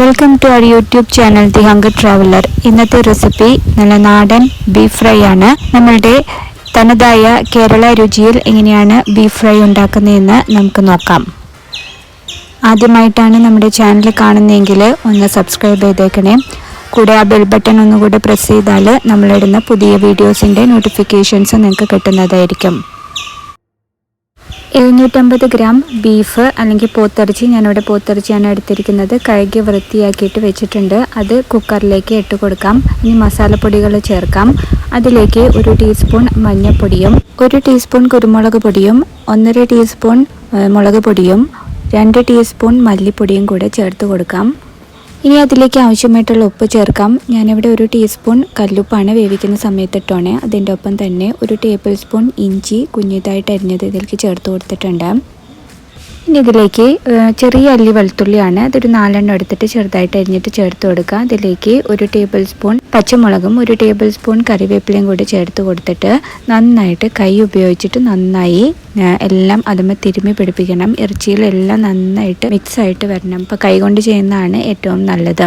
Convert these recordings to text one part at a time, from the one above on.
Welcome to our YouTube channel the hunger traveller. ഇന്നത്തെ recipe നല്ല നാടൻ ബീഫ് ഫ്രൈ ആണ്. നമ്മളുടെ തനതായ കേരള രുചിയിൽ എങ്ങനെയാണ് ബീഫ് ഫ്രൈ ഉണ്ടാക്കുന്നതെന്ന് നമുക്ക് നോക്കാം. ആദ്യമായിട്ടാണ് നമ്മുടെ ചാനൽ കാണുന്നതെങ്കിൽ ഒന്ന് സബ്സ്ക്രൈബ് ചെയ്തേക്കണേ. കൂടെ ആ ബെൽ ബട്ടൺ ഒന്നുകൂടെ പ്രസ് ചെയ്താൽ നമ്മളിടുന്ന പുതിയ വീഡിയോസിൻ്റെ നോട്ടിഫിക്കേഷൻസ് നിങ്ങൾക്ക് കിട്ടുന്നതായിരിക്കും. 750 ഗ്രാം ബീഫ് അല്ലെങ്കിൽ പോത്തിറച്ചി, ഞാനിവിടെ പോത്തിറച്ചിയാണ് എടുത്തിരിക്കുന്നത്. കഴുകി വൃത്തിയാക്കിയിട്ട് വെച്ചിട്ടുണ്ട്. അത് കുക്കറിലേക്ക് ഇട്ട് കൊടുക്കാം. ഇനി മസാലപ്പൊടികൾ ചേർക്കാം. അതിലേക്ക് 1 ടീസ്പൂൺ മഞ്ഞൾപ്പൊടിയും 1 ടീസ്പൂൺ കുരുമുളക് പൊടിയും 1.5 ടീസ്പൂൺ മുളക് പൊടിയും 2 ടീസ്പൂൺ മല്ലിപ്പൊടിയും കൂടെ ചേർത്ത് കൊടുക്കാം. ഇനി അതിലേക്ക് ആവശ്യമായിട്ടുള്ള ഉപ്പ് ചേർക്കാം. ഞാനിവിടെ 1 ടീസ്പൂൺ കല്ലുപ്പാണ് വേവിക്കുന്ന സമയത്ത് ഇട്ടോണേ. അതിൻ്റെ ഒപ്പം തന്നെ 1 ടേബിൾ സ്പൂൺ ഇഞ്ചി കുഞ്ഞിതായിട്ട് അരിഞ്ഞത് ഇതിലേക്ക് ചേർത്ത് കൊടുത്തിട്ടുണ്ട്. ഇനി ഇതിലേക്ക് ചെറിയ അല്ലി വെളുത്തുള്ളിയാണ്, അതൊരു 4 എണ്ണം എടുത്തിട്ട് ചെറുതായിട്ട് അരിഞ്ഞിട്ട് ചേർത്ത് കൊടുക്കുക. അതിലേക്ക് 1 ടേബിൾ സ്പൂൺ പച്ചമുളകും 1 ടേബിൾ സ്പൂൺ കറിവേപ്പിലയും കൂടി ചേർത്ത് കൊടുത്തിട്ട് നന്നായിട്ട് കൈ ഉപയോഗിച്ചിട്ട് നന്നായി എല്ലാം അതുമ്പോൾ തിരുമ്മി പിടിപ്പിക്കണം. ഇറച്ചിയിലെല്ലാം നന്നായിട്ട് മിക്സായിട്ട് വരണം. അപ്പോൾ കൈ കൊണ്ട് ചെയ്യുന്നതാണ് ഏറ്റവും നല്ലത്.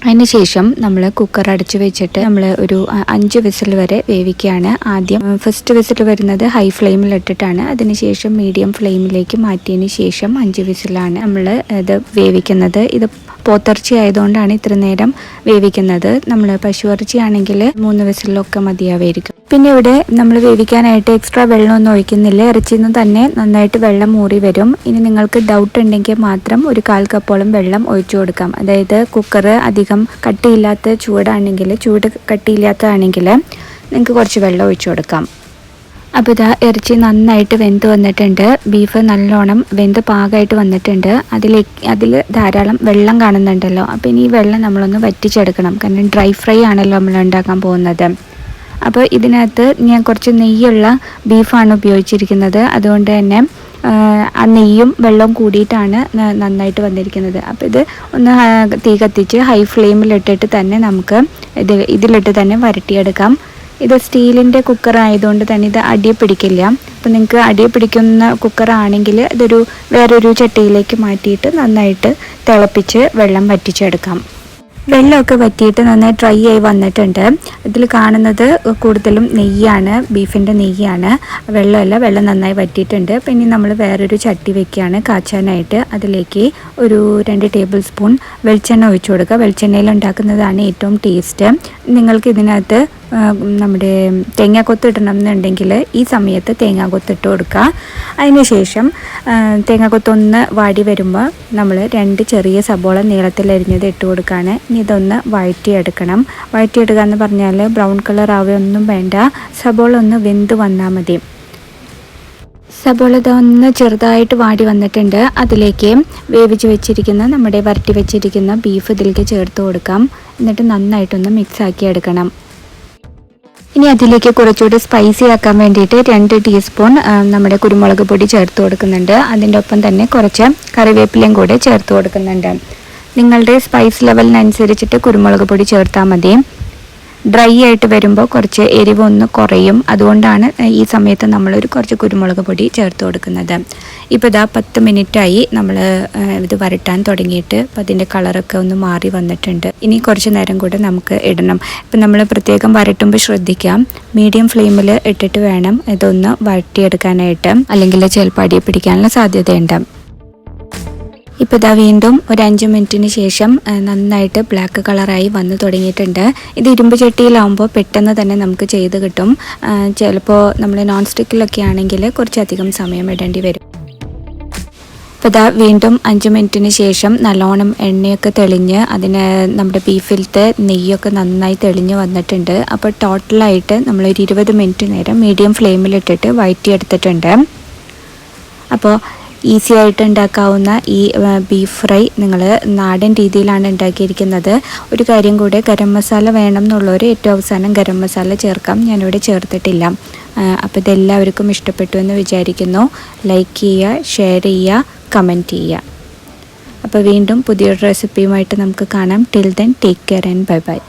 അതിനുശേഷം നമ്മൾ കുക്കർ അടച്ചു വെച്ചിട്ട് നമ്മൾ ഒരു 5 വിസിൽ വരെ വേവിക്കുകയാണ്. ആദ്യം ഫസ്റ്റ് വിസിൽ വരുന്നത് ഹൈ ഫ്ലെയിമിലിട്ടിട്ടാണ്. അതിനുശേഷം മീഡിയം ഫ്ലെയിമിലേക്ക് മാറ്റിയതിന് ശേഷം 5 വിസിലാണ് നമ്മൾ ഇത് വേവിക്കുന്നത്. ഇത് പോത്തിറച്ചി ആയതുകൊണ്ടാണ് ഇത്ര നേരം വേവിക്കുന്നത്. നമ്മൾ പശുവിറച്ചി ആണെങ്കിൽ 3 വിസിലൊക്കെ മതിയാവായിരിക്കും. പിന്നെ ഇവിടെ നമ്മൾ വേവിക്കാനായിട്ട് എക്സ്ട്രാ വെള്ളമൊന്നും ഒഴിക്കുന്നില്ല. ഇറച്ചിയിൽ നിന്ന് തന്നെ നന്നായിട്ട് വെള്ളം മൂറി വരും. ഇനി നിങ്ങൾക്ക് ഡൗട്ട് ഉണ്ടെങ്കിൽ മാത്രം ഒരു 1/4 കപ്പോളം വെള്ളം ഒഴിച്ചു കൊടുക്കാം. അതായത് കുക്കർ അധികം കട്ടിയില്ലാത്ത ചൂട് കട്ടിയില്ലാത്തതാണെങ്കിൽ നിങ്ങൾക്ക് കുറച്ച് വെള്ളം ഒഴിച്ചു കൊടുക്കാം. അപ്പോൾ ഇതാ ഇറച്ചി നന്നായിട്ട് വെന്ത് വന്നിട്ടുണ്ട്. ബീഫ് നല്ലോണം വെന്ത് പാകമായിട്ട് വന്നിട്ടുണ്ട്. അതിൽ ധാരാളം വെള്ളം കാണുന്നുണ്ടല്ലോ. അപ്പോൾ ഇനി ഈ വെള്ളം നമ്മളൊന്ന് വറ്റിച്ചെടുക്കണം. കാരണം ഡ്രൈ ഫ്രൈ ആണല്ലോ നമ്മൾ ഉണ്ടാക്കാൻ പോകുന്നത്. അപ്പോൾ ഇതിനകത്ത് ഞാൻ കുറച്ച് നെയ്യുള്ള ബീഫാണ് ഉപയോഗിച്ചിരിക്കുന്നത്. അതുകൊണ്ട് തന്നെ ആ നെയ്യും വെള്ളവും കൂടിയിട്ടാണ് നന്നായിട്ട് വന്നിരിക്കുന്നത്. അപ്പോൾ ഇത് ഒന്ന് തീ കത്തിച്ച് ഹൈ ഫ്ലെയിമിലിട്ടിട്ട് തന്നെ നമുക്ക് ഇതിലിട്ട് തന്നെ വരട്ടിയെടുക്കാം. ഇത് സ്റ്റീലിൻ്റെ കുക്കർ ആയതുകൊണ്ട് തന്നെ ഇത് അടിയെ പിടിക്കില്ല. അപ്പോൾ നിങ്ങൾക്ക് അടിയെ പിടിക്കുന്ന കുക്കറാണെങ്കിൽ ഇതൊരു വേറൊരു ചട്ടിയിലേക്ക് മാറ്റിയിട്ട് നന്നായിട്ട് തിളപ്പിച്ച് വെള്ളം വറ്റിച്ചെടുക്കാം. വെള്ളമൊക്കെ വറ്റിയിട്ട് നന്നായി ഡ്രൈ ആയി വന്നിട്ടുണ്ട്. ഇതിൽ കാണുന്നത് കൂടുതലും നെയ്യാണ്, ബീഫിൻ്റെ നെയ്യാണ്, വെള്ളമല്ല. വെള്ളം നന്നായി വറ്റിയിട്ടുണ്ട്. പിന്നെ നമ്മൾ വേറൊരു ചട്ടി വെക്കുകയാണ് കാച്ചാനായിട്ട്. അതിലേക്ക് ഒരു 2 ടേബിൾ സ്പൂൺ വെളിച്ചെണ്ണ ഒഴിച്ചു കൊടുക്കുക. വെളിച്ചെണ്ണയിൽ ഉണ്ടാക്കുന്നതാണ് ഏറ്റവും ടേസ്റ്റ്. നിങ്ങൾക്ക് ഇതിനകത്ത് നമ്മുടെ തേങ്ങാക്കൊത്ത് ഇടണം എന്നുണ്ടെങ്കിൽ ഈ സമയത്ത് തേങ്ങാക്കൊത്ത് ഇട്ട് കൊടുക്കുക. അതിനുശേഷം തേങ്ങാക്കൊത്തൊന്ന് വാടി വരുമ്പോൾ നമ്മൾ 2 ചെറിയ സബോള നീളത്തിലരിഞ്ഞത് ഇട്ട് കൊടുക്കുകയാണ്. ഇനി ഇതൊന്ന് വഴറ്റിയെടുക്കണം. വഴറ്റിയെടുക്കുക എന്ന് പറഞ്ഞാൽ ബ്രൗൺ കളർ ആവുകയൊന്നും വേണ്ട. സബോള ഒന്ന് വെന്ത് വന്നാൽ മതി. സബോള ഒന്ന് ചെറുതായിട്ട് വാടി വന്നിട്ടുണ്ട്. അതിലേക്ക് വേവിച്ച് വെച്ചിരിക്കുന്ന വരട്ടി വെച്ചിരിക്കുന്ന ബീഫ് ഇതിലേക്ക് ചേർത്ത് കൊടുക്കാം. എന്നിട്ട് നന്നായിട്ടൊന്ന് മിക്സ് ആക്കി എടുക്കണം. ഇനി അതിലേക്ക് കുറച്ചുകൂടി സ്പൈസി ആക്കാൻ വേണ്ടിയിട്ട് 2 ടീസ്പൂൺ നമ്മുടെ കുരുമുളക് പൊടി ചേർത്ത് കൊടുക്കുന്നുണ്ട്. അതിൻ്റെ ഒപ്പം തന്നെ കുറച്ച് കറിവേപ്പിലയും കൂടെ ചേർത്ത് കൊടുക്കുന്നുണ്ട്. നിങ്ങളുടെ സ്പൈസ് ലെവലിനനുസരിച്ചിട്ട് കുരുമുളക് പൊടി ചേർത്താൽ മതി. ഡ്രൈ ആയിട്ട് വരുമ്പോൾ കുറച്ച് എരിവ് ഒന്ന് കുറയും. അതുകൊണ്ടാണ് ഈ സമയത്ത് നമ്മളൊരു കുറച്ച് കുരുമുളക് പൊടി ചേർത്ത് കൊടുക്കുന്നത്. ഇപ്പോൾ ഇതാ 10 മിനിറ്റായി നമ്മൾ ഇത് വരട്ടാൻ തുടങ്ങിയിട്ട്. അപ്പോൾ അതിൻ്റെ കളറൊക്കെ ഒന്ന് മാറി വന്നിട്ടുണ്ട്. ഇനി കുറച്ച് നേരം കൂടെ നമുക്ക് ഇടണം. ഇപ്പം നമ്മൾ പ്രത്യേകം വരട്ടുമ്പോൾ ശ്രദ്ധിക്കാം, മീഡിയം ഫ്ലെയിമിൽ ഇട്ടിട്ട് വേണം ഇതൊന്ന് വരട്ടിയെടുക്കാനായിട്ട്, അല്ലെങ്കിൽ ചിലപ്പോൾ അടിയെ പിടിക്കാനുള്ള സാധ്യതയുണ്ട്. ഇപ്പോൾ ഇതാ വീണ്ടും ഒരു 5 മിനിറ്റിന് ശേഷം നന്നായിട്ട് ബ്ലാക്ക് കളറായി വന്ന് തുടങ്ങിയിട്ടുണ്ട്. ഇത് ഇരുമ്പ് ചട്ടിയിലാവുമ്പോൾ പെട്ടെന്ന് തന്നെ നമുക്ക് ചെയ്ത് കിട്ടും. ചിലപ്പോൾ നമ്മൾ നോൺ സ്റ്റിക്കിലൊക്കെ ആണെങ്കിൽ കുറച്ചധികം സമയം ഇടേണ്ടി വരും. അപ്പോൾ ഇതാ വീണ്ടും 5 മിനിറ്റിന് ശേഷം നല്ലോണം എണ്ണയൊക്കെ തെളിഞ്ഞ് നമ്മുടെ ബീഫിലത്തെ നെയ്യൊക്കെ നന്നായി തെളിഞ്ഞ് വന്നിട്ടുണ്ട്. അപ്പോൾ ടോട്ടലായിട്ട് നമ്മളൊരു 20 മിനിറ്റ് നേരം മീഡിയം ഫ്ലെയിമിലിട്ടിട്ട് വഴറ്റിയെടുത്തിട്ടുണ്ട്. അപ്പോൾ ഈസി ആയിട്ട് ഉണ്ടാക്കാവുന്ന ഈ ബീഫ് ഫ്രൈ നിങ്ങൾ നാടൻ രീതിയിലാണ് ഉണ്ടാക്കിയിരിക്കുന്നത്. ഒരു കാര്യം കൂടെ, ഗരം മസാല വേണം എന്നുള്ളവർ ഏറ്റവും അവസാനം ഗരം മസാല ചേർക്കാം. ഞാനിവിടെ ചേർത്തിട്ടില്ല. അപ്പോൾ ഇതെല്ലാവർക്കും ഇഷ്ടപ്പെട്ടു എന്ന് വിചാരിക്കുന്നു. ലൈക്ക് ചെയ്യുക, ഷെയർ ചെയ്യുക, കമൻറ്റ് ചെയ്യുക. അപ്പോൾ വീണ്ടും പുതിയൊരു റെസിപ്പിയുമായിട്ട് നമുക്ക് കാണാം. Till then take care and bye bye.